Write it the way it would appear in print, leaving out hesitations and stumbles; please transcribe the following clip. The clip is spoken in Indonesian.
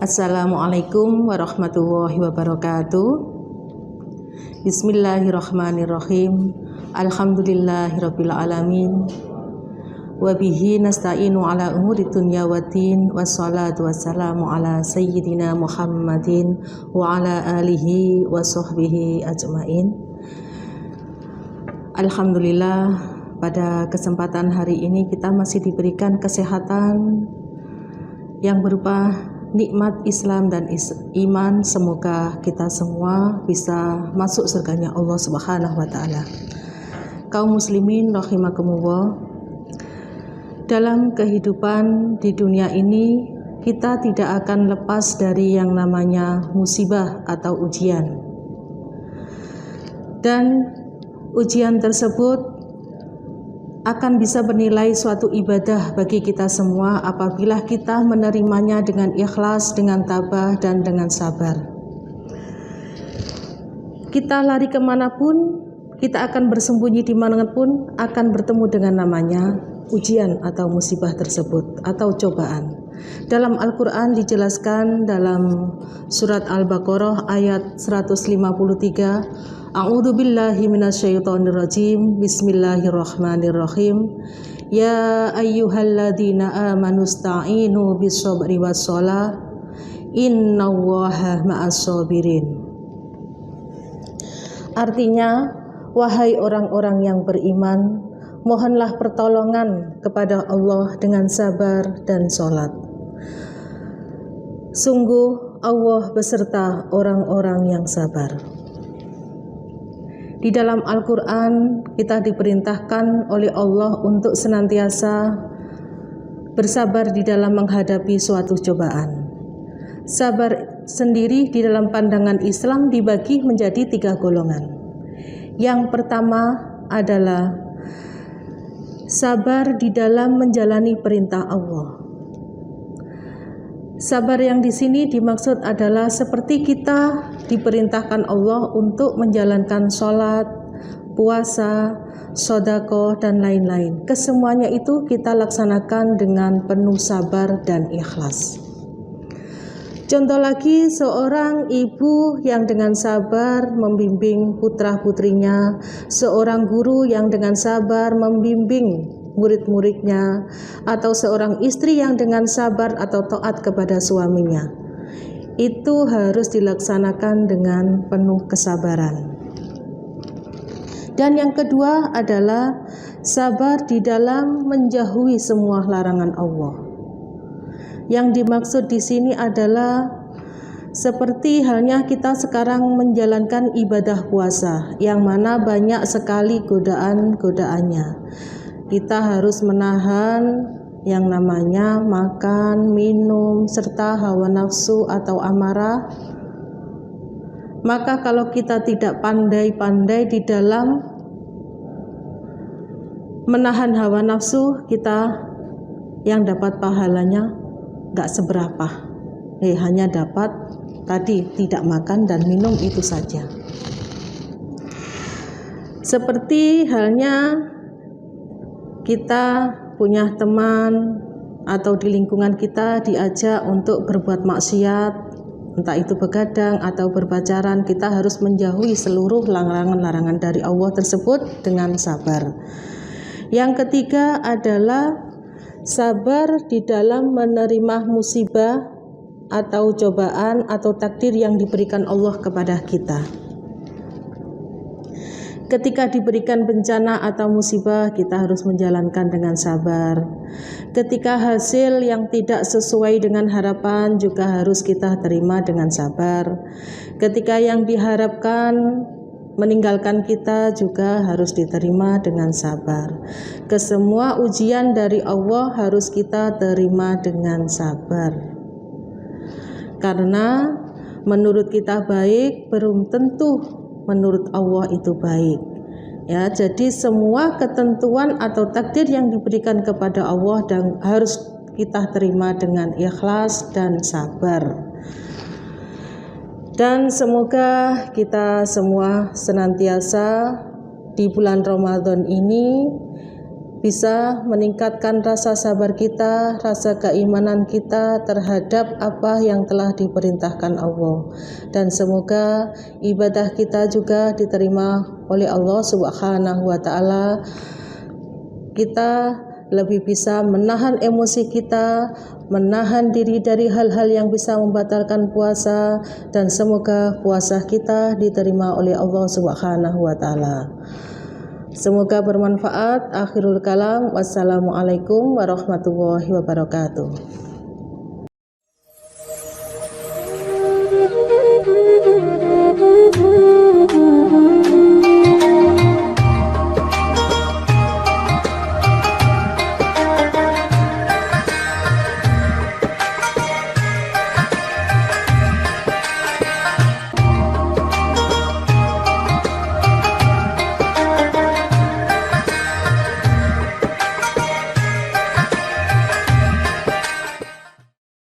Assalamualaikum warahmatullahi wabarakatuh. Bismillahirrahmanirrahim. Alhamdulillahirabbil alamin. Wa bihi nasta'inu ala umuri dunya waddin. Wassalatu wassalamu ala sayyidina Muhammadin wa ala alihi wa sahbihi ajmain. Alhamdulillah, pada kesempatan hari ini kita masih diberikan kesehatan yang berupa nikmat Islam dan iman. Semoga kita semua bisa masuk surganya Allah Subhanahu wa taala. Kaum muslimin rahimakumullah, dalam kehidupan di dunia ini kita tidak akan lepas dari yang namanya musibah atau ujian. Dan ujian tersebut akan bisa bernilai suatu ibadah bagi kita semua apabila kita menerimanya dengan ikhlas, dengan tabah, dan dengan sabar. Kita lari kemanapun, kita akan bersembunyi dimanapun, akan bertemu dengan namanya ujian atau musibah tersebut atau cobaan. Dalam Al-Quran dijelaskan dalam surat Al-Baqarah ayat 153, A'udzu billahi minasyaitonir rajim. Bismillahirrahmanirrahim. Ya ayyuhalladzina amanu sta'inu bis-sabri was-shalah. Innallaha ma'as-sabirin. Artinya, wahai orang-orang yang beriman, mohonlah pertolongan kepada Allah dengan sabar dan sholat. Sungguh Allah beserta orang-orang yang sabar. Di dalam Al-Quran kita diperintahkan oleh Allah untuk senantiasa bersabar di dalam menghadapi suatu cobaan. Sabar sendiri di dalam pandangan Islam dibagi menjadi 3 golongan. Yang pertama adalah sabar di dalam menjalani perintah Allah. Sabar yang di sini dimaksud adalah seperti kita diperintahkan Allah untuk menjalankan sholat, puasa, sedekah, dan lain-lain. Kesemuanya itu kita laksanakan dengan penuh sabar dan ikhlas. Contoh lagi, seorang ibu yang dengan sabar membimbing putra-putrinya, seorang guru yang dengan sabar membimbing murid-muridnya, atau seorang istri yang dengan sabar atau taat kepada suaminya. Itu harus dilaksanakan dengan penuh kesabaran. Dan yang kedua adalah sabar di dalam menjauhi semua larangan Allah. Yang dimaksud di sini adalah seperti halnya kita sekarang menjalankan ibadah puasa, yang mana banyak sekali godaan-godaannya. Kita harus menahan yang namanya makan, minum, serta hawa nafsu atau amarah. Maka kalau kita tidak pandai-pandai di dalam menahan hawa nafsu, kita yang dapat pahalanya gak seberapa. Hanya dapat tadi tidak makan dan minum itu saja. Seperti halnya kita punya teman atau di lingkungan kita diajak untuk berbuat maksiat, entah itu begadang atau berpacaran, kita harus menjauhi seluruh larangan-larangan dari Allah tersebut dengan sabar. Yang ketiga adalah sabar di dalam menerima musibah atau cobaan atau takdir yang diberikan Allah kepada kita. Ketika diberikan bencana atau musibah, kita harus menjalankan dengan sabar. Ketika hasil yang tidak sesuai dengan harapan juga harus kita terima dengan sabar. Ketika yang diharapkan meninggalkan kita juga harus diterima dengan sabar. Kesemua ujian dari Allah harus kita terima dengan sabar. Karena menurut kita baik, belum tentu menurut Allah itu baik. Ya, jadi semua ketentuan atau takdir yang diberikan kepada Allah dan harus kita terima dengan ikhlas dan sabar. Dan semoga kita semua senantiasa di bulan Ramadan ini bisa meningkatkan rasa sabar kita, rasa keimanan kita terhadap apa yang telah diperintahkan Allah. Dan semoga ibadah kita juga diterima oleh Allah Subhanahu wa taala. Kita lebih bisa menahan emosi kita, menahan diri dari hal-hal yang bisa membatalkan puasa, dan semoga puasa kita diterima oleh Allah Subhanahu wa taala. Semoga bermanfaat. Akhirul kalam. Wassalamualaikum warahmatullahi wabarakatuh.